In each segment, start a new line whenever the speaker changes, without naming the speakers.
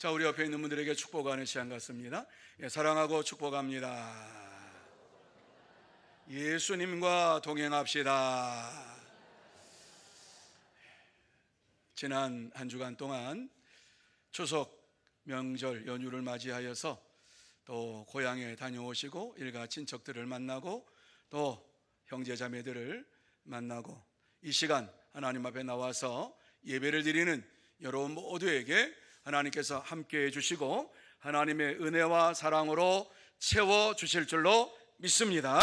자, 우리 옆에 있는 분들에게 축복하는 시간 같습니다. 사랑하고 축복합니다. 예수님과 동행합시다. 지난 한 주간 동안 추석 명절 연휴를 맞이하여서 또 고향에 다녀오시고 일가 친척들을 만나고 또 형제자매들을 만나고 이 시간 하나님 앞에 나와서 예배를 드리는 여러분 모두에게 하나님께서 함께해 주시고 하나님의 은혜와 사랑으로 채워주실 줄로 믿습니다.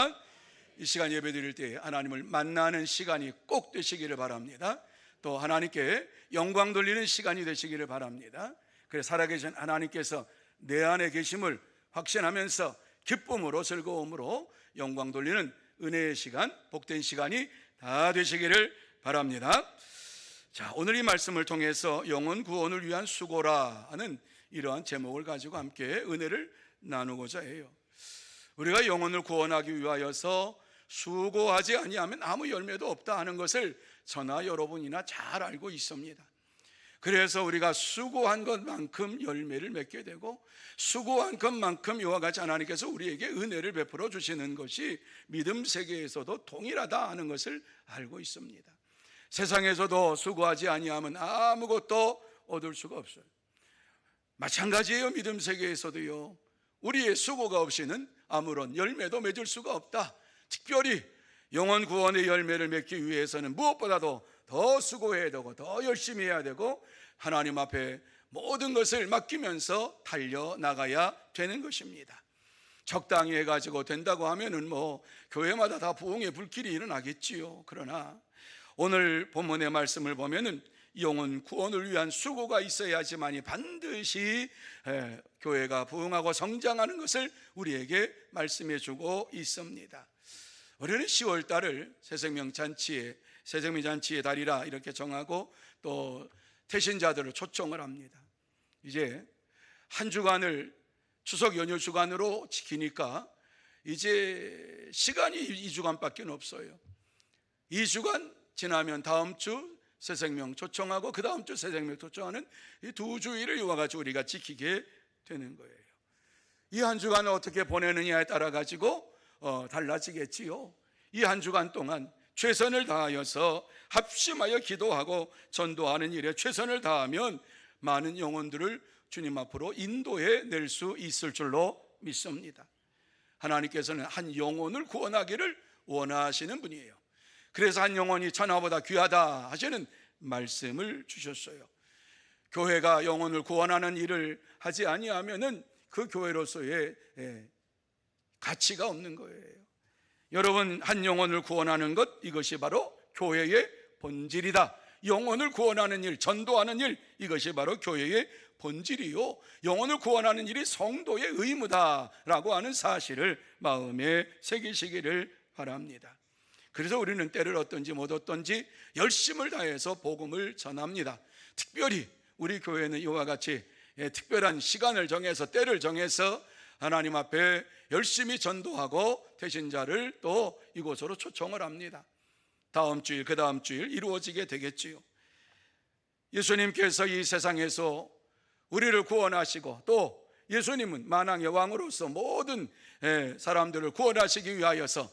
이 시간 예배 드릴 때 하나님을 만나는 시간이 꼭 되시기를 바랍니다. 또 하나님께 영광 돌리는 시간이 되시기를 바랍니다. 그래서 살아계신 하나님께서 내 안에 계심을 확신하면서 기쁨으로 즐거움으로 영광 돌리는 은혜의 시간, 복된 시간이 다 되시기를 바랍니다. 자, 오늘 이 말씀을 통해서 영혼 구원을 위한 수고라 하는 이러한 제목을 가지고 함께 은혜를 나누고자 해요. 우리가 영혼을 구원하기 위하여서 수고하지 아니하면 아무 열매도 없다 하는 것을 저나 여러분이나 잘 알고 있습니다. 그래서 우리가 수고한 것만큼 열매를 맺게 되고 수고한 것만큼 이와 같이 하나님께서 우리에게 은혜를 베풀어 주시는 것이 믿음 세계에서도 동일하다 하는 것을 알고 있습니다. 세상에서도 수고하지 아니하면 아무것도 얻을 수가 없어요. 마찬가지예요. 믿음 세계에서도요. 우리의 수고가 없이는 아무런 열매도 맺을 수가 없다. 특별히 영혼 구원의 열매를 맺기 위해서는 무엇보다도 더 수고해야 되고 더 열심히 해야 되고 하나님 앞에 모든 것을 맡기면서 달려나가야 되는 것입니다. 적당히 해가지고 된다고 하면은 교회마다 다 부흥의 불길이 일어나겠지요. 그러나 오늘 본문의 말씀을 보면은 영혼 구원을 위한 수고가 있어야지만이 반드시 교회가 부흥하고 성장하는 것을 우리에게 말씀해 주고 있습니다. 우리는 10월 달을 새생명잔치의 달이라 이렇게 정하고 또 태신자들을 초청을 합니다. 이제 한 주간을 추석 연휴 주간으로 지키니까 이제 시간이 2주간밖에 없어요. 2주간 지나면 다음 주 새생명 초청하고 그 다음 주 새생명 초청하는 이 두 주일을 이와 같이 우리가 지키게 되는 거예요. 이 한 주간을 어떻게 보내느냐에 따라 가지고 달라지겠지요. 이 한 주간 동안 최선을 다하여서 합심하여 기도하고 전도하는 일에 최선을 다하면 많은 영혼들을 주님 앞으로 인도해 낼 수 있을 줄로 믿습니다. 하나님께서는 한 영혼을 구원하기를 원하시는 분이에요. 그래서 한 영혼이 천하보다 귀하다 하시는 말씀을 주셨어요. 교회가 영혼을 구원하는 일을 하지 아니하면은 그 교회로서의 가치가 없는 거예요. 여러분, 한 영혼을 구원하는 것, 이것이 바로 교회의 본질이다. 영혼을 구원하는 일, 전도하는 일, 이것이 바로 교회의 본질이요, 영혼을 구원하는 일이 성도의 의무다라고 하는 사실을 마음에 새기시기를 바랍니다. 그래서 우리는 때를 얻든지 못 얻든지 열심을 다해서 복음을 전합니다. 특별히 우리 교회는 이와 같이 특별한 시간을 정해서 때를 정해서 하나님 앞에 열심히 전도하고 태신자를 또 이곳으로 초청을 합니다. 다음 주일, 그 다음 주일 이루어지게 되겠지요. 예수님께서 이 세상에서 우리를 구원하시고 또 예수님은 만왕의 왕으로서 모든 사람들을 구원하시기 위하여서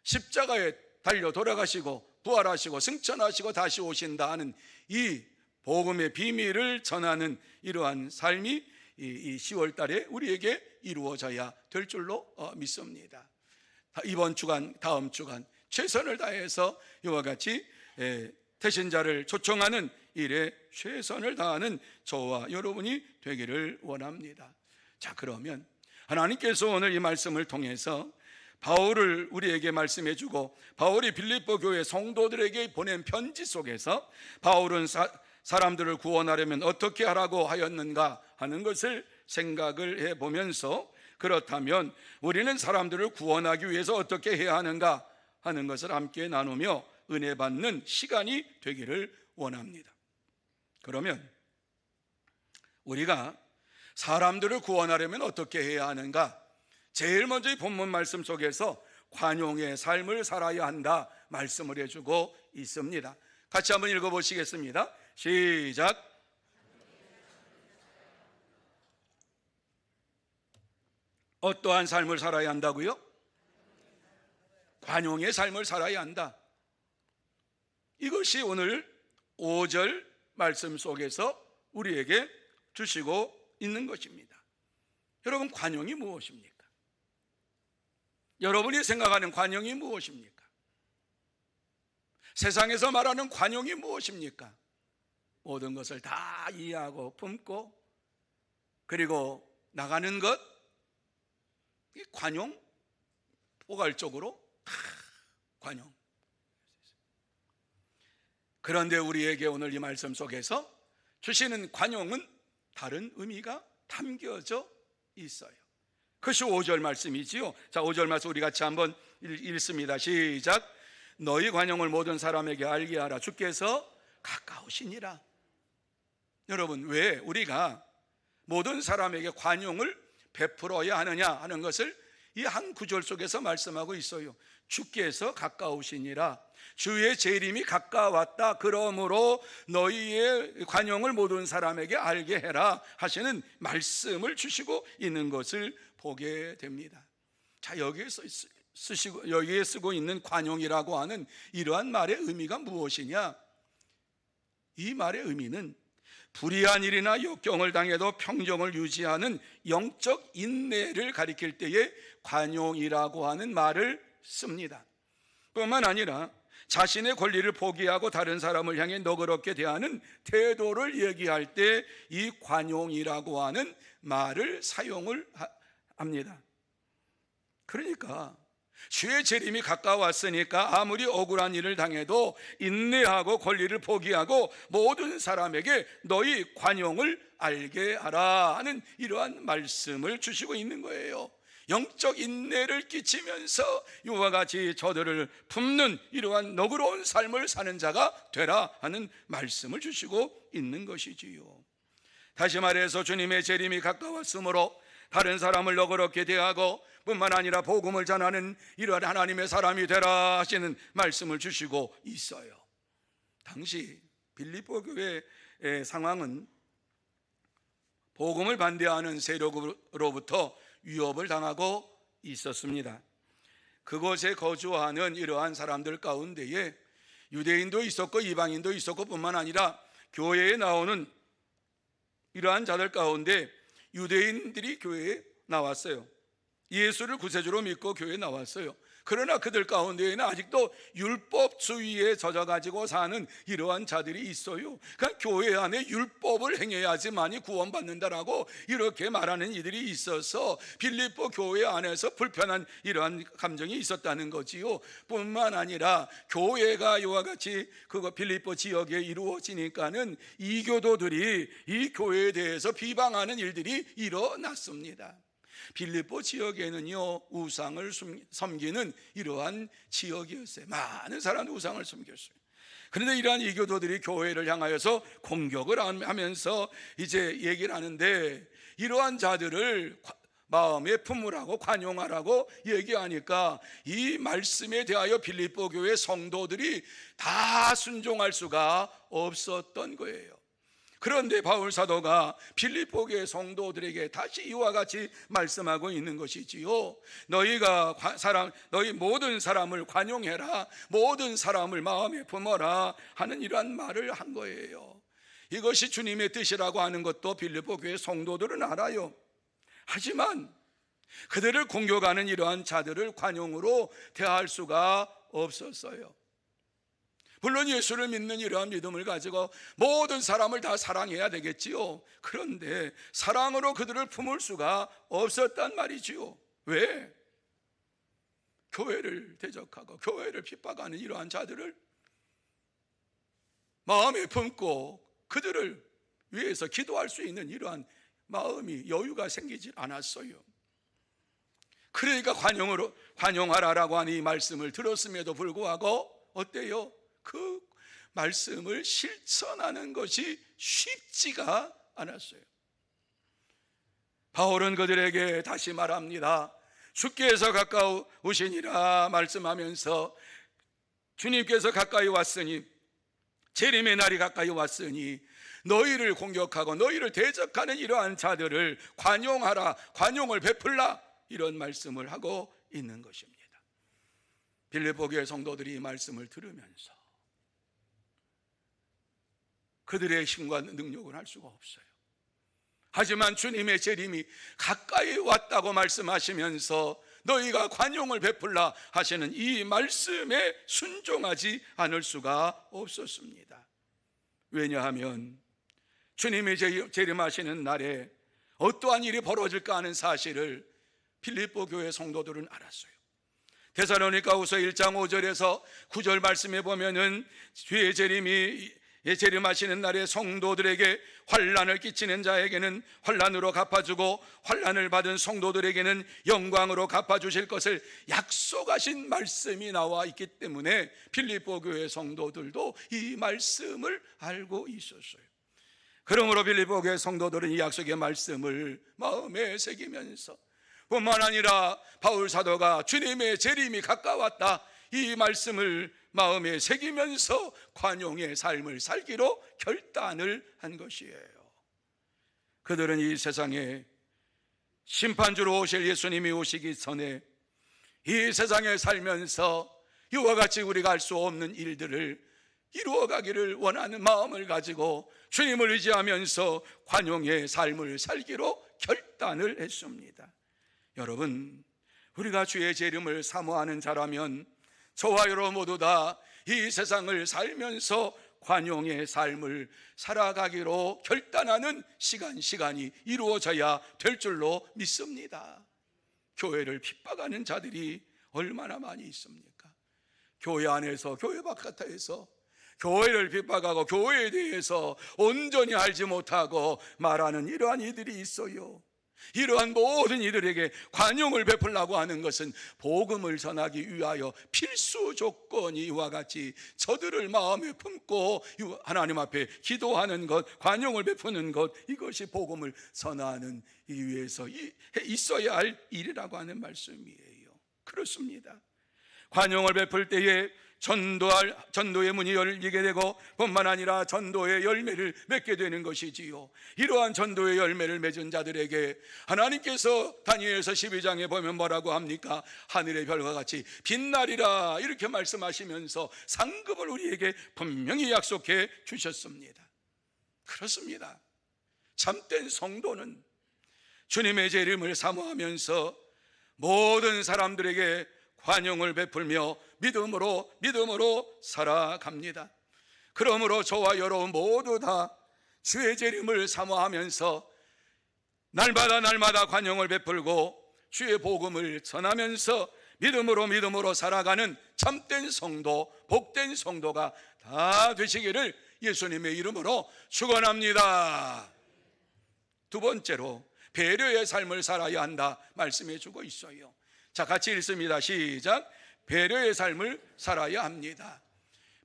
십자가에 달려 돌아가시고 부활하시고 승천하시고 다시 오신다 하는 이 복음의 비밀을 전하는 이러한 삶이 이 10월 달에 우리에게 이루어져야 될 줄로 믿습니다. 이번 주간, 다음 주간 최선을 다해서 이와 같이 태신자를 초청하는 일에 최선을 다하는 저와 여러분이 되기를 원합니다. 자, 그러면 하나님께서 오늘 이 말씀을 통해서 바울을 우리에게 말씀해 주고 바울이 빌립보 교회 성도들에게 보낸 편지 속에서 바울은 사람들을 구원하려면 어떻게 하라고 하였는가 하는 것을 생각을 해보면서 그렇다면 우리는 사람들을 구원하기 위해서 어떻게 해야 하는가 하는 것을 함께 나누며 은혜 받는 시간이 되기를 원합니다. 그러면 우리가 사람들을 구원하려면 어떻게 해야 하는가? 제일 먼저 이 본문 말씀 속에서 관용의 삶을 살아야 한다 말씀을 해주고 있습니다. 같이 한번 읽어보시겠습니다. 시작. 어떠한 삶을 살아야 한다고요? 관용의 삶을 살아야 한다. 이것이 오늘 5절 말씀 속에서 우리에게 주시고 있는 것입니다. 여러분, 관용이 무엇입니까? 여러분이 생각하는 관용이 무엇입니까? 세상에서 말하는 관용이 무엇입니까? 모든 것을 다 이해하고 품고 그리고 나가는 것, 이 관용, 포괄적으로 관용. 그런데 우리에게 오늘 이 말씀 속에서 주시는 관용은 다른 의미가 담겨져 있어요. 그것이 5절 말씀이지요. 자, 5절 말씀 우리 같이 한번 읽습니다. 시작. 너희 관용을 모든 사람에게 알게 하라. 주께서 가까우시니라. 여러분, 왜 우리가 모든 사람에게 관용을 베풀어야 하느냐 하는 것을 이 한 구절 속에서 말씀하고 있어요. 주께서 가까우시니라. 주의 재림이 가까웠다. 그러므로 너희의 관용을 모든 사람에게 알게 해라 하시는 말씀을 주시고 있는 것을 보게 됩니다. 자, 여기에 쓰고 있는 관용이라고 하는 이러한 말의 의미가 무엇이냐? 이 말의 의미는 불의한 일이나 역경을 당해도 평정을 유지하는 영적 인내를 가리킬 때에 관용이라고 하는 말을 씁니다. 뿐만 아니라 자신의 권리를 포기하고 다른 사람을 향해 너그럽게 대하는 태도를 얘기할 때 이 관용이라고 하는 말을 사용을 합니다. 그러니까 주의 재림이 가까웠으니까 아무리 억울한 일을 당해도 인내하고 권리를 포기하고 모든 사람에게 너희 관용을 알게 하라 하는 이러한 말씀을 주시고 있는 거예요. 영적 인내를 끼치면서 이와 같이 저들을 품는 이러한 너그러운 삶을 사는 자가 되라 하는 말씀을 주시고 있는 것이지요. 다시 말해서 주님의 재림이 가까웠으므로 다른 사람을 너그럽게 대하고 뿐만 아니라 복음을 전하는 이러한 하나님의 사람이 되라 하시는 말씀을 주시고 있어요. 당시 빌립보 교회의 상황은 복음을 반대하는 세력으로부터 위협을 당하고 있었습니다. 그곳에 거주하는 이러한 사람들 가운데에 유대인도 있었고 이방인도 있었고 뿐만 아니라 교회에 나오는 이러한 자들 가운데 유대인들이 교회에 나왔어요. 예수를 구세주로 믿고 교회에 나왔어요. 그러나 그들 가운데에는 아직도 율법주의에 젖어가지고 사는 이러한 자들이 있어요. 그러니까 교회 안에 율법을 행해야지만이 구원받는다라고 이렇게 말하는 이들이 있어서 빌립보 교회 안에서 불편한 이러한 감정이 있었다는 거지요. 뿐만 아니라 교회가 이와 같이 빌립보 지역에 이루어지니까는 이교도들이 이 교회에 대해서 비방하는 일들이 일어났습니다. 빌립보 지역에는요, 우상을 섬기는 이러한 지역이었어요. 많은 사람들이 우상을 섬겼어요. 그런데 이러한 이교도들이 교회를 향하여서 공격을 하면서 이제 얘기를 하는데, 이러한 자들을 마음에 품으라고 관용하라고 얘기하니까 이 말씀에 대하여 빌립보 교회 성도들이 다 순종할 수가 없었던 거예요. 그런데 바울 사도가 빌립보 교회 성도들에게 다시 이와 같이 말씀하고 있는 것이지요. 너희 모든 사람을 관용해라, 모든 사람을 마음에 품어라 하는 이러한 말을 한 거예요. 이것이 주님의 뜻이라고 하는 것도 빌립보 교회 성도들은 알아요. 하지만 그들을 공격하는 이러한 자들을 관용으로 대할 수가 없었어요. 물론 예수를 믿는 이러한 믿음을 가지고 모든 사람을 다 사랑해야 되겠지요. 그런데 사랑으로 그들을 품을 수가 없었단 말이지요. 왜? 교회를 대적하고 교회를 핍박하는 이러한 자들을 마음에 품고 그들을 위해서 기도할 수 있는 이러한 마음이 여유가 생기지 않았어요. 그러니까 관용하라라고 하는 이 말씀을 들었음에도 불구하고 어때요? 그 말씀을 실천하는 것이 쉽지가 않았어요. 바울은 그들에게 다시 말합니다. 주께서 가까우시니라 말씀하면서 주님께서 가까이 왔으니, 재림의 날이 가까이 왔으니 너희를 공격하고 너희를 대적하는 이러한 자들을 관용하라, 관용을 베풀라 이런 말씀을 하고 있는 것입니다. 빌립보 교회 성도들이 이 말씀을 들으면서 그들의 힘과 능력은 할 수가 없어요. 하지만 주님의 재림이 가까이 왔다고 말씀하시면서 너희가 관용을 베풀라 하시는 이 말씀에 순종하지 않을 수가 없었습니다. 왜냐하면 주님이 재림하시는 날에 어떠한 일이 벌어질까 하는 사실을 빌립보 교회 성도들은 알았어요. 데살로니가후서 1장 5절에서 9절 말씀에 보면은 주의 재림하시는 날에 성도들에게 환난을 끼치는 자에게는 환난으로 갚아주고 환난을 받은 성도들에게는 영광으로 갚아주실 것을 약속하신 말씀이 나와 있기 때문에 빌립보 교회 성도들도 이 말씀을 알고 있었어요. 그러므로 빌립보 교회 성도들은 이 약속의 말씀을 마음에 새기면서 뿐만 아니라 바울 사도가 주님의 재림이 가까웠다 이 말씀을 마음에 새기면서 관용의 삶을 살기로 결단을 한 것이에요. 그들은 이 세상에 심판주로 오실 예수님이 오시기 전에 이 세상에 살면서 이와 같이 우리가 할 수 없는 일들을 이루어가기를 원하는 마음을 가지고 주님을 의지하면서 관용의 삶을 살기로 결단을 했습니다. 여러분, 우리가 주의 재림을 사모하는 자라면 저와 여러분 모두 다 이 세상을 살면서 관용의 삶을 살아가기로 결단하는 시간이 이루어져야 될 줄로 믿습니다. 교회를 핍박하는 자들이 얼마나 많이 있습니까? 교회 안에서 교회 바깥에서 교회를 핍박하고 교회에 대해서 온전히 알지 못하고 말하는 이러한 이들이 있어요. 이러한 모든 이들에게 관용을 베풀라고 하는 것은 복음을 전하기 위하여 필수 조건이 이와 같이 저들을 마음에 품고 하나님 앞에 기도하는 것, 관용을 베푸는 것, 이것이 복음을 전하는 위해서 있어야 할 일이라고 하는 말씀이에요. 그렇습니다. 관용을 베풀 때에 전도의 문이 열리게 되고 뿐만 아니라 전도의 열매를 맺게 되는 것이지요. 이러한 전도의 열매를 맺은 자들에게 하나님께서 다니엘서 12장에 보면 뭐라고 합니까? 하늘의 별과 같이 빛나리라 이렇게 말씀하시면서 상급을 우리에게 분명히 약속해 주셨습니다. 그렇습니다. 참된 성도는 주님의 재림을 사모하면서 모든 사람들에게 관용을 베풀며 믿음으로 살아갑니다. 그러므로 저와 여러분 모두 다 주의 재림을 사모하면서 날마다 관용을 베풀고 주의 복음을 전하면서 믿음으로 살아가는 참된 성도, 복된 성도가 다 되시기를 예수님의 이름으로 축원합니다. 두 번째로 배려의 삶을 살아야 한다 말씀해 주고 있어요. 자, 같이 읽습니다. 시작. 배려의 삶을 살아야 합니다.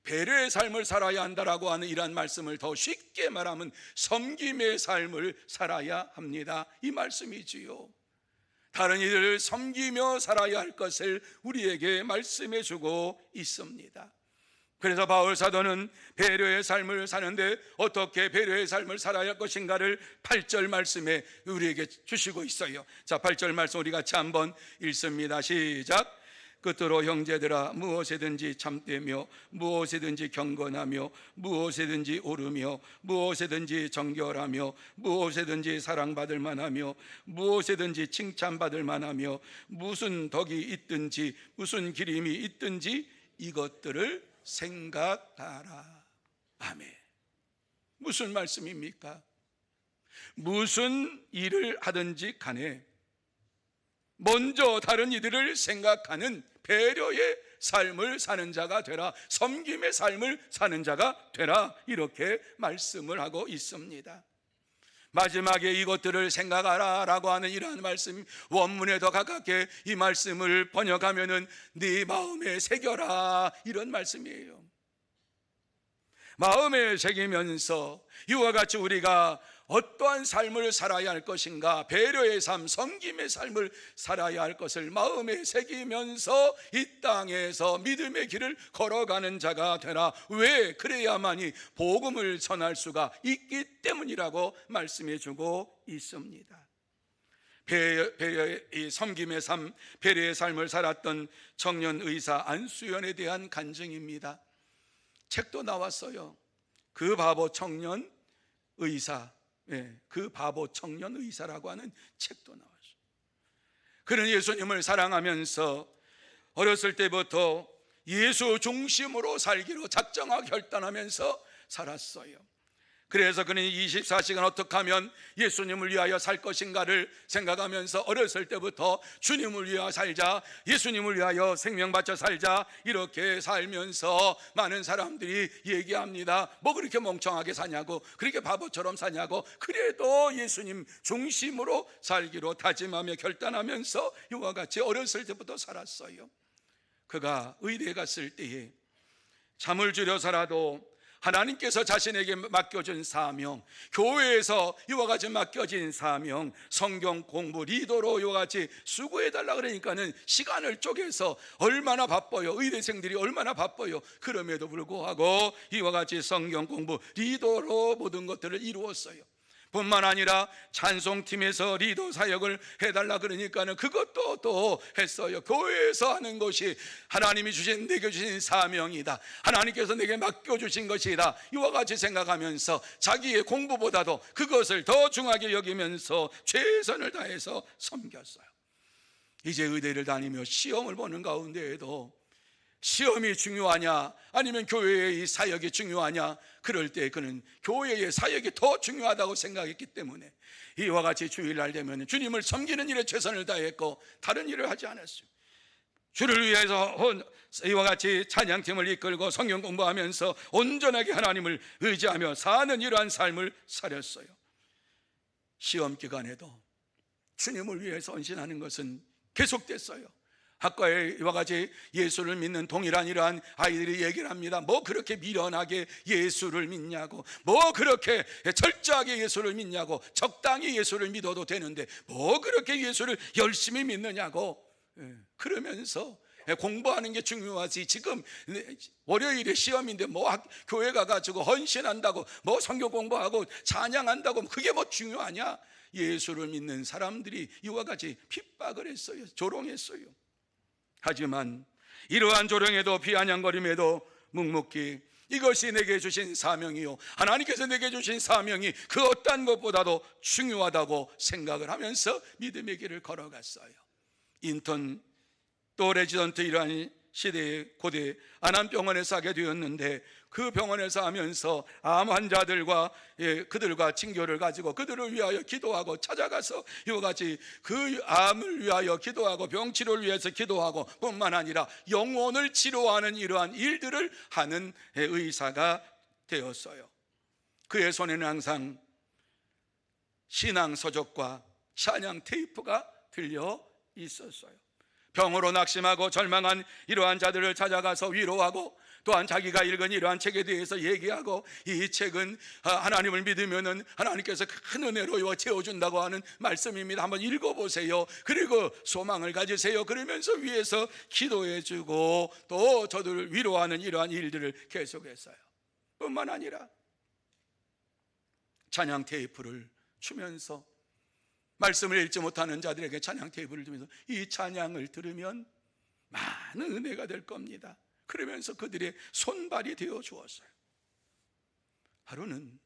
배려의 삶을 살아야 한다라고 하는 이러한 말씀을 더 쉽게 말하면 섬김의 삶을 살아야 합니다. 이 말씀이지요. 다른 이들을 섬기며 살아야 할 것을 우리에게 말씀해 주고 있습니다. 그래서 바울 사도는 배려의 삶을 사는데 어떻게 배려의 삶을 살아야 할 것인가를 8절 말씀에 우리에게 주시고 있어요. 자, 8절 말씀 우리 같이 한번 읽습니다. 시작. 끝으로 형제들아 무엇에든지 참되며 무엇에든지 경건하며 무엇에든지 오르며 무엇에든지 정결하며 무엇에든지 사랑받을 만하며 무엇에든지 칭찬받을 만하며 무슨 덕이 있든지 무슨 기림이 있든지 이것들을 생각하라. 아멘. 무슨 말씀입니까? 무슨 일을 하든지 간에 먼저 다른 이들을 생각하는 배려의 삶을 사는 자가 되라, 섬김의 삶을 사는 자가 되라, 이렇게 말씀을 하고 있습니다. 마지막에 이것들을 생각하라 라고 하는 이러한 말씀, 원문에 더 가깝게 이 말씀을 번역하면은 네 마음에 새겨라, 이런 말씀이에요. 마음에 새기면서 이와 같이 우리가 어떠한 삶을 살아야 할 것인가, 배려의 삶, 섬김의 삶을 살아야 할 것을 마음에 새기면서 이 땅에서 믿음의 길을 걸어가는 자가 되라. 왜? 그래야만이 복음을 전할 수가 있기 때문이라고 말씀해 주고 있습니다. 배려의 섬김의 삶, 배려의 삶을 살았던 청년 의사 안수연에 대한 간증입니다. 책도 나왔어요. 그 바보 청년 의사, 그 바보 청년 의사라고 하는 책도 나왔어요. 그는 예수님을 사랑하면서 어렸을 때부터 예수 중심으로 살기로 작정하고 결단하면서 살았어요. 그래서 그는 24시간 어떻게 하면 예수님을 위하여 살 것인가를 생각하면서 어렸을 때부터 주님을 위하여 살자, 예수님을 위하여 생명 바쳐 살자, 이렇게 살면서 많은 사람들이 얘기합니다. 뭐 그렇게 멍청하게 사냐고, 그렇게 바보처럼 사냐고. 그래도 예수님 중심으로 살기로 다짐하며 결단하면서 이와 같이 어렸을 때부터 살았어요. 그가 의대에 갔을 때에 잠을 줄여서라도 하나님께서 자신에게 맡겨준 사명, 교회에서 이와 같이 맡겨진 사명, 성경 공부 리더로 이와 같이 수고해달라 그러니까는 시간을 쪼개서 얼마나 바빠요. 의대생들이 얼마나 바빠요. 그럼에도 불구하고 이와 같이 성경 공부 리더로 모든 것들을 이루었어요. 뿐만 아니라 찬송팀에서 리더 사역을 해달라 그러니까는 그것도 또 했어요. 교회에서 하는 것이 하나님이 내게 주신 사명이다, 하나님께서 내게 맡겨주신 것이다, 이와 같이 생각하면서 자기의 공부보다도 그것을 더 중하게 여기면서 최선을 다해서 섬겼어요. 이제 의대를 다니며 시험을 보는 가운데에도 시험이 중요하냐 아니면 교회의 사역이 중요하냐, 그럴 때 그는 교회의 사역이 더 중요하다고 생각했기 때문에 이와 같이 주일날 되면 주님을 섬기는 일에 최선을 다했고 다른 일을 하지 않았어요. 주를 위해서 이와 같이 찬양팀을 이끌고 성경 공부하면서 온전하게 하나님을 의지하며 사는 이러한 삶을 살았어요. 시험 기간에도 주님을 위해서 헌신하는 것은 계속됐어요. 학과에 이와 같이 예수를 믿는 동일한 이러한 아이들이 얘기를 합니다. 뭐 그렇게 미련하게 예수를 믿냐고, 뭐 그렇게 철저하게 예수를 믿냐고, 적당히 예수를 믿어도 되는데 뭐 그렇게 예수를 열심히 믿느냐고. 그러면서 공부하는 게 중요하지, 지금 월요일에 시험인데 뭐 교회 가가지고 헌신한다고, 뭐 성경 공부하고 찬양한다고 그게 뭐 중요하냐. 예수를 믿는 사람들이 이와 같이 핍박을 했어요. 조롱했어요. 하지만 이러한 조롱에도 비아냥거림에도 묵묵히 이것이 내게 주신 사명이요, 하나님께서 내게 주신 사명이 그 어떤 것보다도 중요하다고 생각을 하면서 믿음의 길을 걸어갔어요. 인턴 또 레지던트 이러한 시대에 고대 안암병원에서 하게 되었는데, 그 병원에서 하면서 암 환자들과 그들과 친교를 가지고 그들을 위하여 기도하고 찾아가서 이와 같이 그 암을 위하여 기도하고 병치료를 위해서 기도하고 뿐만 아니라 영혼을 치료하는 이러한 일들을 하는 의사가 되었어요. 그의 손에는 항상 신앙 서적과 찬양 테이프가 들려 있었어요. 병으로 낙심하고 절망한 이러한 자들을 찾아가서 위로하고, 또한 자기가 읽은 이러한 책에 대해서 얘기하고, 이 책은 하나님을 믿으면은 하나님께서 큰 은혜로 채워준다고 하는 말씀입니다. 한번 읽어보세요. 그리고 소망을 가지세요. 그러면서 위에서 기도해주고 또 저들을 위로하는 이러한 일들을 계속했어요. 뿐만 아니라 찬양 테이프를 주면서 말씀을 읽지 못하는 자들에게 찬양 테이프를 주면서 이 찬양을 들으면 많은 은혜가 될 겁니다. 그러면서 그들의 손발이 되어 주었어요. 하루는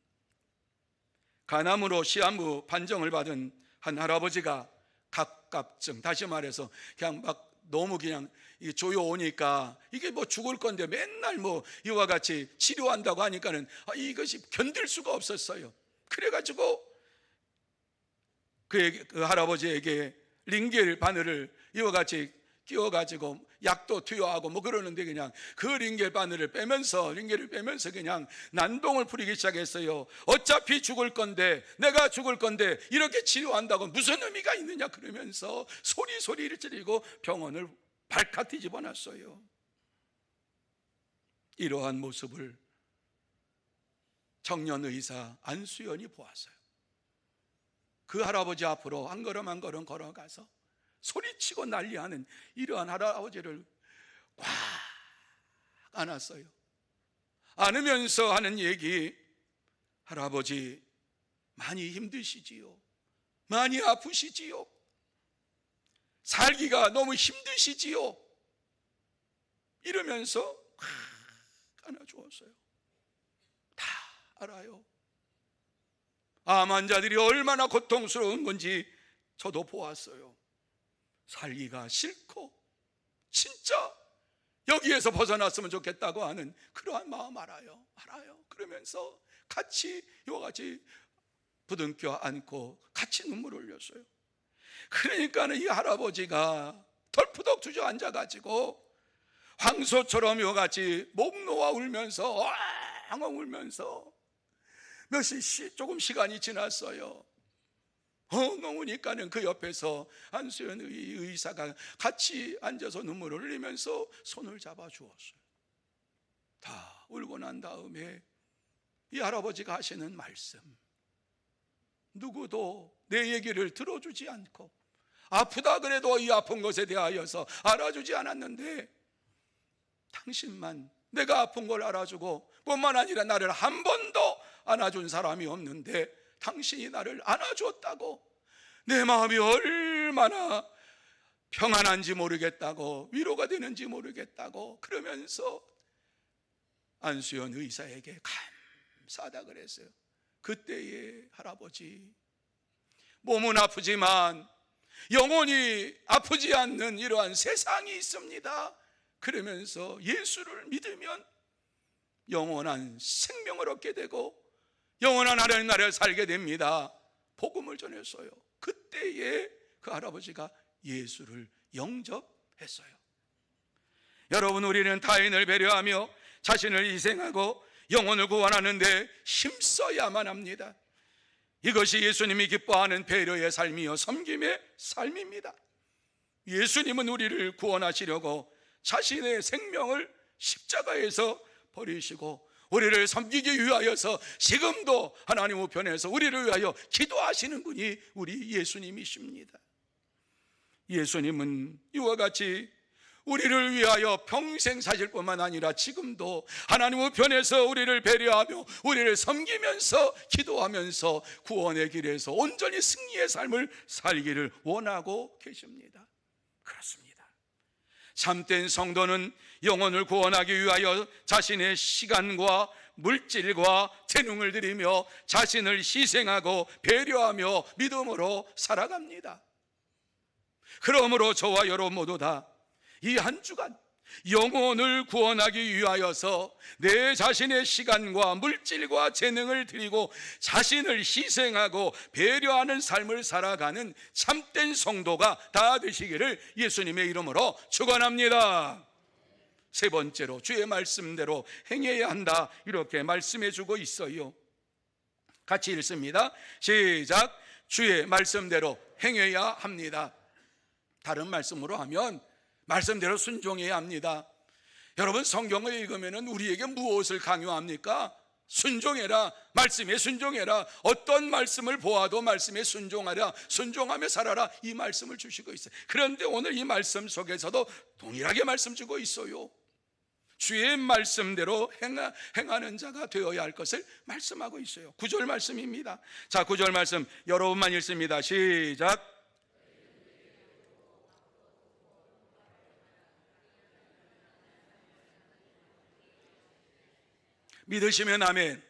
간암으로 시한부 판정을 받은 한 할아버지가 갑갑증, 다시 말해서 그냥 막 너무 그냥 조여 오니까 이게 뭐 죽을 건데 맨날 뭐 이와 같이 치료한다고 하니까는 이것이 견딜 수가 없었어요. 그래가지고 그 할아버지에게 링겔 바늘을 이와 같이 끼워가지고 약도 투여하고 뭐 그러는데, 그냥 그 링겔을 빼면서 그냥 난동을 부리기 시작했어요. 어차피 죽을 건데, 내가 죽을 건데 이렇게 치료한다고 무슨 의미가 있느냐 그러면서 소리를 지르고 병원을 발칵 뒤집어 놨어요. 이러한 모습을 청년 의사 안수연이 보았어요. 그 할아버지 앞으로 한 걸음 한 걸음 걸어가서 소리치고 난리하는 이러한 할아버지를 꽉 안았어요. 안으면서 하는 얘기, 할아버지 많이 힘드시지요, 많이 아프시지요, 살기가 너무 힘드시지요? 이러면서 안아주었어요. 다 알아요. 암 환자들이 얼마나 고통스러운 건지 저도 보았어요. 살기가 싫고 진짜 여기에서 벗어났으면 좋겠다고 하는 그러한 마음 알아요. 그러면서 같이 이와 같이 부둥켜 안고 같이 눈물을 흘렸어요. 그러니까는 이 할아버지가 덜푸덕 주저앉아가지고 황소처럼 이와 같이 목 놓아 울면서 엉엉 울면서 조금 시간이 지났어요. 엉엉 우니까는 그 옆에서 안수연 의사가 같이 앉아서 눈물을 흘리면서 손을 잡아 주었어요. 다 울고 난 다음에 이 할아버지가 하시는 말씀, 누구도 내 얘기를 들어주지 않고 아프다 그래도 이 아픈 것에 대하여서 알아주지 않았는데 당신만 내가 아픈 걸 알아주고 뿐만 아니라 나를 한 번도 안아준 사람이 없는데 당신이 나를 안아줬다고, 내 마음이 얼마나 평안한지 모르겠다고, 위로가 되는지 모르겠다고 그러면서 안수연 의사에게 감사하다 그랬어요. 그때의 할아버지, 몸은 아프지만 영혼이 아프지 않는 이러한 세상이 있습니다. 그러면서 예수를 믿으면 영원한 생명을 얻게 되고 영원한 하나님 나라를 살게 됩니다. 복음을 전했어요. 그때에 그 할아버지가 예수를 영접했어요. 여러분, 우리는 타인을 배려하며 자신을 희생하고 영혼을 구원하는데 힘써야만 합니다. 이것이 예수님이 기뻐하는 배려의 삶이요 섬김의 삶입니다. 예수님은 우리를 구원하시려고 자신의 생명을 십자가에서 버리시고 우리를 섬기기 위하여서 지금도 하나님 우편에서 우리를 위하여 기도하시는 분이 우리 예수님이십니다. 예수님은 이와 같이 우리를 위하여 평생 사실 뿐만 아니라 지금도 하나님 우편에서 우리를 배려하며 우리를 섬기면서 기도하면서 구원의 길에서 온전히 승리의 삶을 살기를 원하고 계십니다. 그렇습니다. 참된 성도는 영혼을 구원하기 위하여 자신의 시간과 물질과 재능을 들이며 자신을 희생하고 배려하며 믿음으로 살아갑니다. 그러므로 저와 여러분 모두 다 이 한 주간 영혼을 구원하기 위하여서 내 자신의 시간과 물질과 재능을 드리고 자신을 희생하고 배려하는 삶을 살아가는 참된 성도가 다 되시기를 예수님의 이름으로 축원합니다. 세 번째로 주의 말씀대로 행해야 한다, 이렇게 말씀해 주고 있어요. 같이 읽습니다. 시작. 주의 말씀대로 행해야 합니다. 다른 말씀으로 하면 말씀대로 순종해야 합니다. 여러분, 성경을 읽으면 우리에게 무엇을 강요합니까? 순종해라, 말씀에 순종해라, 어떤 말씀을 보아도 말씀에 순종하라, 순종하며 살아라, 이 말씀을 주시고 있어요. 그런데 오늘 이 말씀 속에서도 동일하게 말씀 주고 있어요. 주의 말씀대로 행하는 자가 되어야 할 것을 말씀하고 있어요. 9절 말씀입니다. 자, 9절 말씀 여러분만 읽습니다. 시작. 믿으시면 아멘.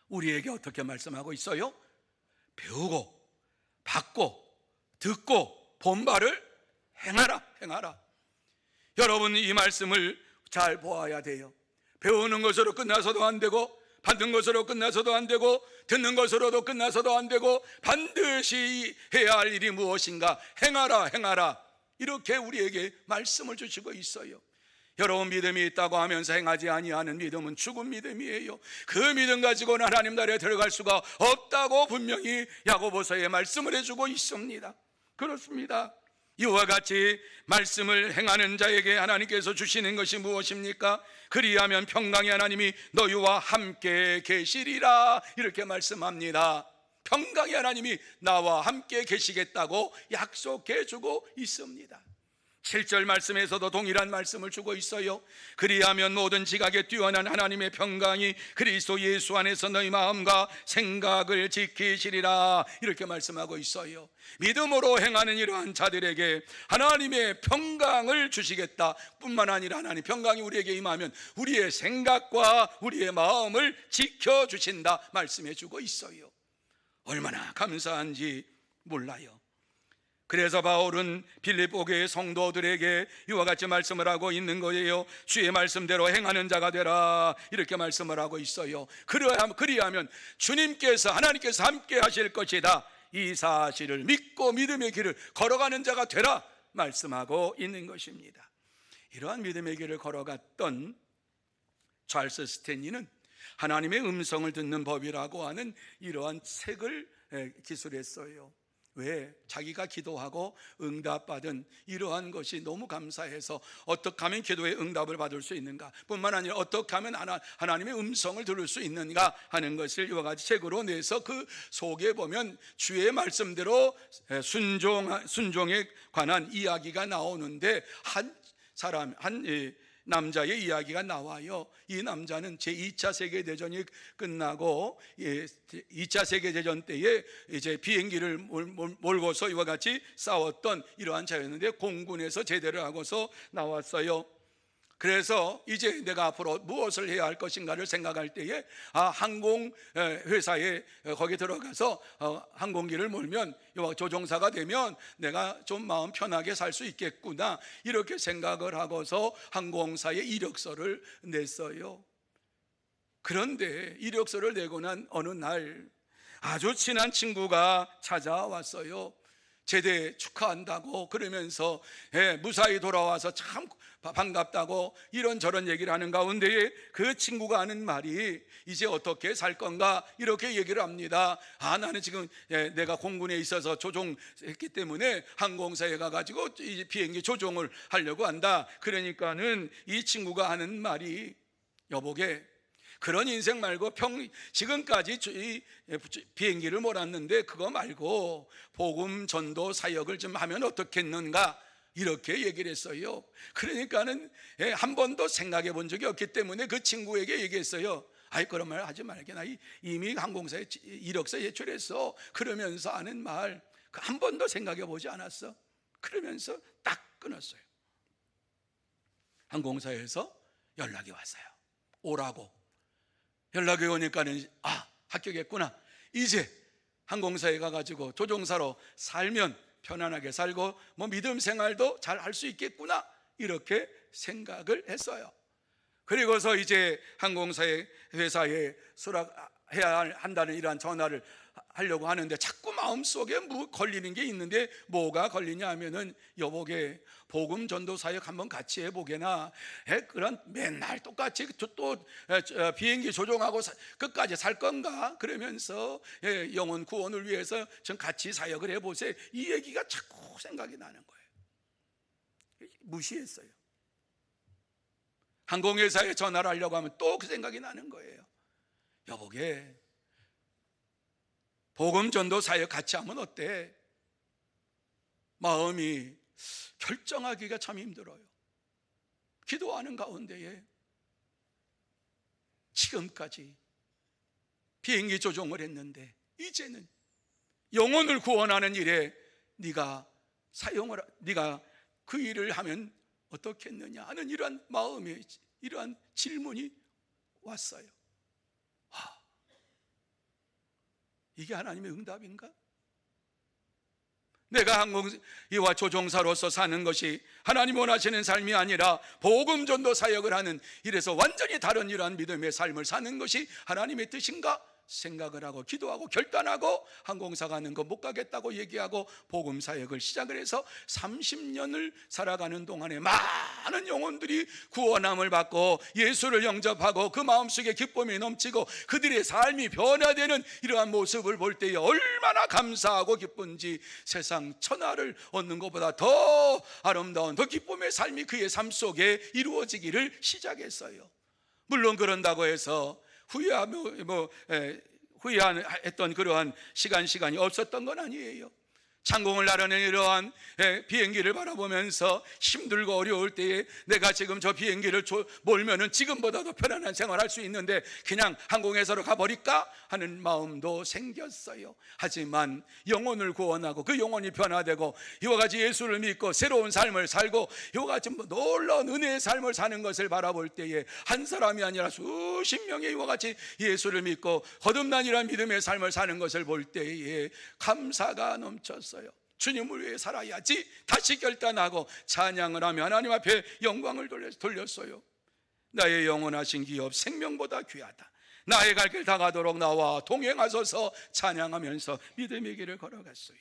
우리에게 어떻게 말씀하고 있어요? 배우고 받고 듣고 본 바를 행하라. 여러분, 이 말씀을 잘 보아야 돼요. 배우는 것으로 끝나서도 안 되고 받는 것으로 끝나서도 안 되고 듣는 것으로도 끝나서도 안 되고 반드시 해야 할 일이 무엇인가? 행하라. 이렇게 우리에게 말씀을 주시고 있어요. 여러분, 믿음이 있다고 하면서 행하지 아니하는 믿음은 죽은 믿음이에요. 그 믿음 가지고는 하나님 나라에 들어갈 수가 없다고 분명히 야고보서에 말씀을 해주고 있습니다. 그렇습니다. 이와 같이 말씀을 행하는 자에게 하나님께서 주시는 것이 무엇입니까? 그리하면 평강의 하나님이 너희와 함께 계시리라, 이렇게 말씀합니다. 평강의 하나님이 나와 함께 계시겠다고 약속해 주고 있습니다. 7절 말씀에서도 동일한 말씀을 주고 있어요. 그리하면 모든 지각에 뛰어난 하나님의 평강이 그리스도 예수 안에서 너희 마음과 생각을 지키시리라, 이렇게 말씀하고 있어요. 믿음으로 행하는 이러한 자들에게 하나님의 평강을 주시겠다 뿐만 아니라 하나님 평강이 우리에게 임하면 우리의 생각과 우리의 마음을 지켜주신다 말씀해 주고 있어요. 얼마나 감사한지 몰라요. 그래서 바울은 빌립보 교회 성도들에게 이와 같이 말씀을 하고 있는 거예요. 주의 말씀대로 행하는 자가 되라, 이렇게 말씀을 하고 있어요. 그리하면 주님께서, 하나님께서 함께 하실 것이다, 이 사실을 믿고 믿음의 길을 걸어가는 자가 되라 말씀하고 있는 것입니다. 이러한 믿음의 길을 걸어갔던 찰스 스탠리는 하나님의 음성을 듣는 법이라고 하는 이러한 책을 기술했어요. 왜? 자기가 기도하고 응답받은 이러한 것이 너무 감사해서 어떻게 하면 기도의 응답을 받을 수 있는가, 뿐만 아니라 어떻게 하면 하나님의 음성을 들을 수 있는가 하는 것을 이와 같이 책으로 내서 그 속에 보면 주의 말씀대로 순종에 관한 이야기가 나오는데 한 남자의 이야기가 나와요. 이 남자는 제2차 세계대전이 끝나고 2차 세계대전 때에 이제 비행기를 몰고서 이와 같이 싸웠던 이러한 자였는데 공군에서 제대를 하고서 나왔어요. 그래서 이제 내가 앞으로 무엇을 해야 할 것인가를 생각할 때에 항공 회사에 거기 들어가서 항공기를 몰면 조종사가 되면 내가 좀 마음 편하게 살 수 있겠구나, 이렇게 생각을 하고서 항공사에 이력서를 냈어요. 그런데 이력서를 내고 난 어느 날 아주 친한 친구가 찾아왔어요. 제대 축하한다고 그러면서 무사히 돌아와서 참 반갑다고 이런저런 얘기를 하는 가운데에 그 친구가 하는 말이 이제 어떻게 살 건가, 이렇게 얘기를 합니다. 나는 지금 내가 공군에 있어서 조종했기 때문에 항공사에 가가지고 비행기 조종을 하려고 한다. 그러니까는 이 친구가 하는 말이, 여보게 그런 인생 말고 지금까지 비행기를 몰았는데 그거 말고 복음 전도 사역을 좀 하면 어떻겠는가, 이렇게 얘기를 했어요. 그러니까는 한 번도 생각해 본 적이 없기 때문에 그 친구에게 얘기했어요. 아이, 그런 말 하지 말게, 나 이미 항공사에 이력서 제출했어, 그러면서 하는 말 한 번도 생각해 보지 않았어. 그러면서 딱 끊었어요. 항공사에서 연락이 왔어요. 오라고. 연락이 오니까는 합격했구나, 이제 항공사에 가가지고 조종사로 살면 편안하게 살고 믿음 생활도 잘 할 수 있겠구나, 이렇게 생각을 했어요. 그리고서 이제 항공사의 회사에 수락해야 한다는 이러한 전화를 하려고 하는데 자꾸 마음속에 걸리는 게 있는데, 뭐가 걸리냐 하면은 여보게 복음 전도 사역 한번 같이 해보게나, 그런 맨날 똑같이 또 비행기 조종하고 끝까지 살 건가, 그러면서 영혼 구원을 위해서 좀 같이 사역을 해보세요, 이 얘기가 자꾸 생각이 나는 거예요. 무시했어요. 항공회사에 전화를 하려고 하면 또 그 생각이 나는 거예요. 여보게 복음 전도 사역 같이 하면 어때? 마음이 결정하기가 참 힘들어요. 기도하는 가운데에 지금까지 비행기 조종을 했는데 이제는 영혼을 구원하는 일에 네가 그 일을 하면 어떻겠느냐 하는 이러한 마음에 이러한 질문이 왔어요. 이게 하나님의 응답인가? 내가 항공기와 조종사로서 사는 것이 하나님 원하시는 삶이 아니라 복음 전도 사역을 하는, 이래서 완전히 다른 이러한 믿음의 삶을 사는 것이 하나님의 뜻인가 생각을 하고 기도하고 결단하고 항공사 가는 거 못 가겠다고 얘기하고 복음 사역을 시작을 해서 30년을 살아가는 동안에 많은 영혼들이 구원함을 받고 예수를 영접하고 그 마음속에 기쁨이 넘치고 그들의 삶이 변화되는 이러한 모습을 볼 때에 얼마나 감사하고 기쁜지, 세상 천하를 얻는 것보다 더 아름다운 더 기쁨의 삶이 그의 삶 속에 이루어지기를 시작했어요. 물론 그런다고 해서 후회했던 그러한 시간이 없었던 건 아니에요. 창공을 나르는 이러한 비행기를 바라보면서 힘들고 어려울 때에 내가 지금 저 비행기를 몰면은 지금보다도 편안한 생활할 수 있는데 그냥 항공회사로 가버릴까 하는 마음도 생겼어요. 하지만 영혼을 구원하고 그 영혼이 변화되고 이와 같이 예수를 믿고 새로운 삶을 살고 이와 같이 놀라운 은혜의 삶을 사는 것을 바라볼 때에 한 사람이 아니라 수십 명의 이와 같이 예수를 믿고 거듭난이란 믿음의 삶을 사는 것을 볼 때에 감사가 넘쳤어요. 주님을 위해 살아야지 다시 결단하고 찬양을 하며 하나님 앞에 영광을 돌렸어요. 나의 영원하신 기업 생명보다 귀하다. 나의 갈 길 다가도록 나와 동행하소서 찬양하면서 믿음의 길을 걸어갔어요.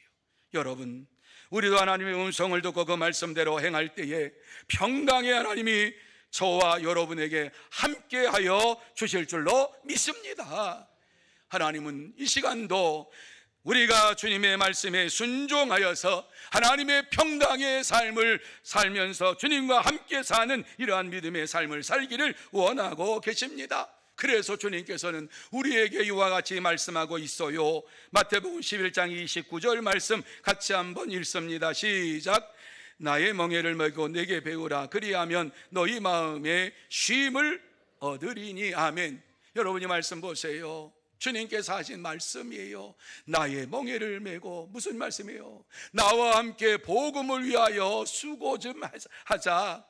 여러분, 우리도 하나님의 음성을 듣고 그 말씀대로 행할 때에 평강의 하나님이 저와 여러분에게 함께하여 주실 줄로 믿습니다. 하나님은 이 시간도 우리가 주님의 말씀에 순종하여서 하나님의 평강의 삶을 살면서 주님과 함께 사는 이러한 믿음의 삶을 살기를 원하고 계십니다. 그래서 주님께서는 우리에게 이와 같이 말씀하고 있어요. 마태복음 11장 29절 말씀 같이 한번 읽습니다. 시작. 나의 멍에를 메고 내게 배우라. 그리하면 너희 마음에 쉼을 얻으리니. 아멘. 여러분이 말씀 보세요. 주님께서 하신 말씀이에요. 나의 멍에를 메고, 무슨 말씀이에요? 나와 함께 복음을 위하여 수고 좀 하자.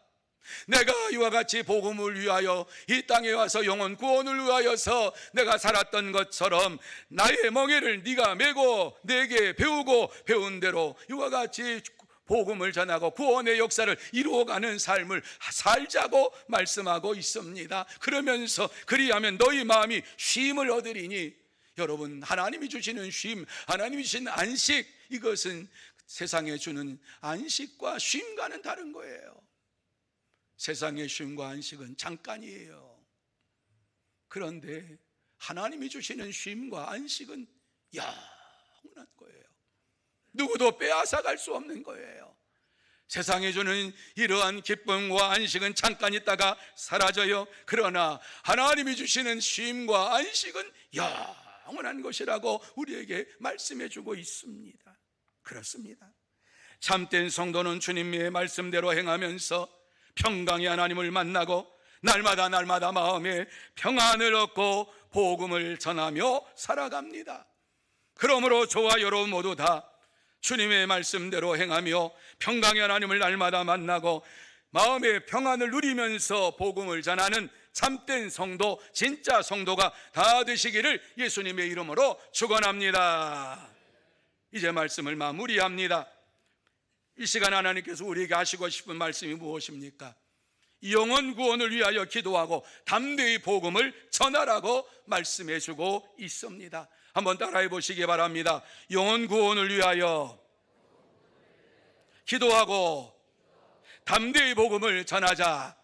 내가 이와 같이 복음을 위하여 이 땅에 와서 영혼 구원을 위하여서 내가 살았던 것처럼 나의 멍에를 네가 메고 내게 배우고 배운 대로 이와 같이 복음을 전하고 구원의 역사를 이루어가는 삶을 살자고 말씀하고 있습니다. 그러면서 그리하면 너희 마음이 쉼을 얻으리니. 여러분, 하나님이 주시는 쉼, 하나님이 주시는 안식, 이것은 세상에 주는 안식과 쉼과는 다른 거예요. 세상의 쉼과 안식은 잠깐이에요. 그런데 하나님이 주시는 쉼과 안식은 영원한 거예요. 누구도 빼앗아갈 수 없는 거예요. 세상에 주는 이러한 기쁨과 안식은 잠깐 있다가 사라져요. 그러나 하나님이 주시는 쉼과 안식은 영원한 것이라고 우리에게 말씀해 주고 있습니다. 그렇습니다. 참된 성도는 주님의 말씀대로 행하면서 평강의 하나님을 만나고 날마다 마음에 평안을 얻고 복음을 전하며 살아갑니다. 그러므로 저와 여러분 모두 다 주님의 말씀대로 행하며 평강의 하나님을 날마다 만나고 마음의 평안을 누리면서 복음을 전하는 참된 성도, 진짜 성도가 다 되시기를 예수님의 이름으로 축원합니다. 이제 말씀을 마무리합니다. 이 시간 하나님께서 우리에게 하시고 싶은 말씀이 무엇입니까? 영혼 구원을 위하여 기도하고 담대히 복음을 전하라고 말씀해 주고 있습니다. 한번 따라해 보시기 바랍니다. 영혼 구원을 위하여 기도하고 담대히 복음을 전하자.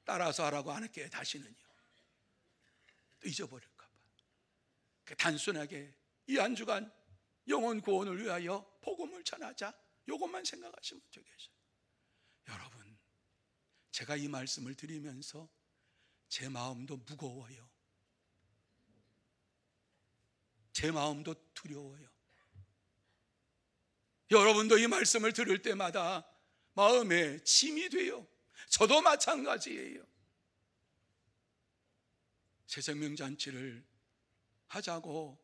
따라서 하라고 안 할게요. 다시는요. 또 잊어버릴까 봐. 단순하게 이 한 주간 영혼 구원을 위하여 복음을 전하자, 이것만 생각하시면 되겠어요. 여러분, 제가 이 말씀을 드리면서 제 마음도 무거워요. 제 마음도 두려워요. 여러분도 이 말씀을 들을 때마다 마음에 짐이 돼요. 저도 마찬가지예요. 새생명잔치를 하자고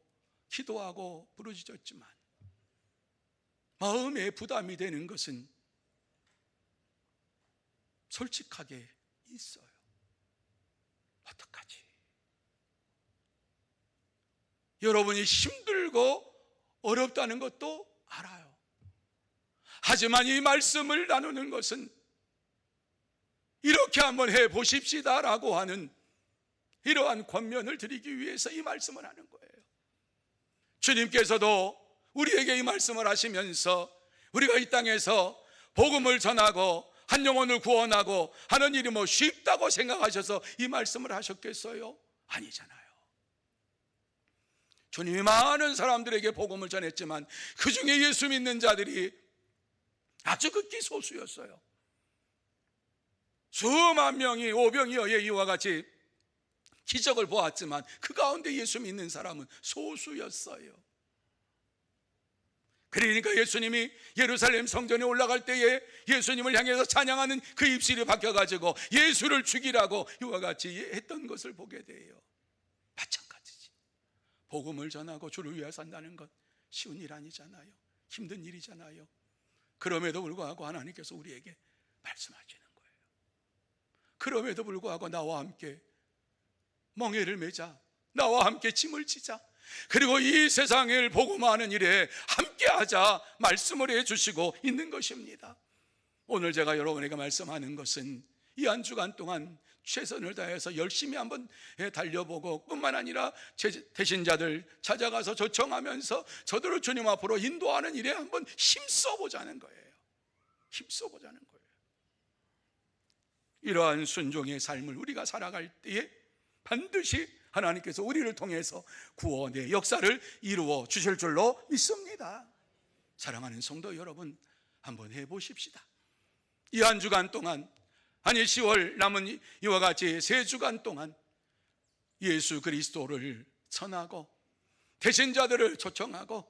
기도하고 부르짖었지만 마음에 부담이 되는 것은 솔직하게 있어요. 어떡하지? 여러분이 힘들고 어렵다는 것도 알아요. 하지만 이 말씀을 나누는 것은 이렇게 한번 해보십시다라고 하는 이러한 권면을 드리기 위해서 이 말씀을 하는 거예요. 주님께서도 우리에게 이 말씀을 하시면서 우리가 이 땅에서 복음을 전하고 한 영혼을 구원하고 하는 일이 뭐 쉽다고 생각하셔서 이 말씀을 하셨겠어요? 아니잖아요. 주님이 많은 사람들에게 복음을 전했지만 그 중에 예수 믿는 자들이 아주 극히 소수였어요. 수만 명이 오병이어의 이와 같이 기적을 보았지만 그 가운데 예수 믿는 사람은 소수였어요. 그러니까 예수님이 예루살렘 성전에 올라갈 때에 예수님을 향해서 찬양하는 그 입술이 바뀌어가지고 예수를 죽이라고 이와 같이 했던 것을 보게 돼요. 마찬가지지. 복음을 전하고 주를 위해 산다는 것 쉬운 일 아니잖아요. 힘든 일이잖아요. 그럼에도 불구하고 하나님께서 우리에게 말씀하시는 거예요. 그럼에도 불구하고 나와 함께 멍에를 매자, 나와 함께 짐을 지자, 그리고 이 세상을 복음화하는 일에 함께하자 말씀을 해주시고 있는 것입니다. 오늘 제가 여러분에게 말씀하는 것은 이 한 주간 동안 최선을 다해서 열심히 한번 달려보고 뿐만 아니라 대신자들 찾아가서 초청하면서 저들을 주님 앞으로 인도하는 일에 한번 힘써보자는 거예요. 힘써보자는 거예요. 이러한 순종의 삶을 우리가 살아갈 때에 반드시 하나님께서 우리를 통해서 구원의 역사를 이루어 주실 줄로 믿습니다. 사랑하는 성도 여러분, 한번 해보십시다. 이 한 주간 동안, 아니 10월 남은 이와 같이 3주간 동안 예수 그리스도를 전하고 대신자들을 초청하고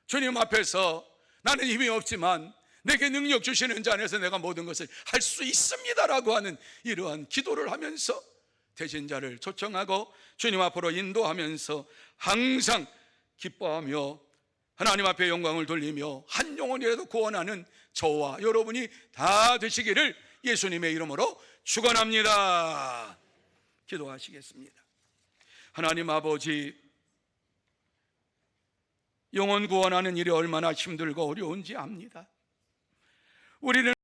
주님 앞에서 나는 힘이 없지만 내게 능력 주시는 자 안에서 내가 모든 것을 할 수 있습니다라고 하는 이러한 기도를 하면서 대신자를 초청하고 주님 앞으로 인도하면서 항상 기뻐하며 하나님 앞에 영광을 돌리며 한 영혼이라도 구원하는 저와 여러분이 다 되시기를 예수님의 이름으로 축원합니다. 기도하시겠습니다. 하나님 아버지, 영혼 구원하는 일이 얼마나 힘들고 어려운지 압니다. 우리는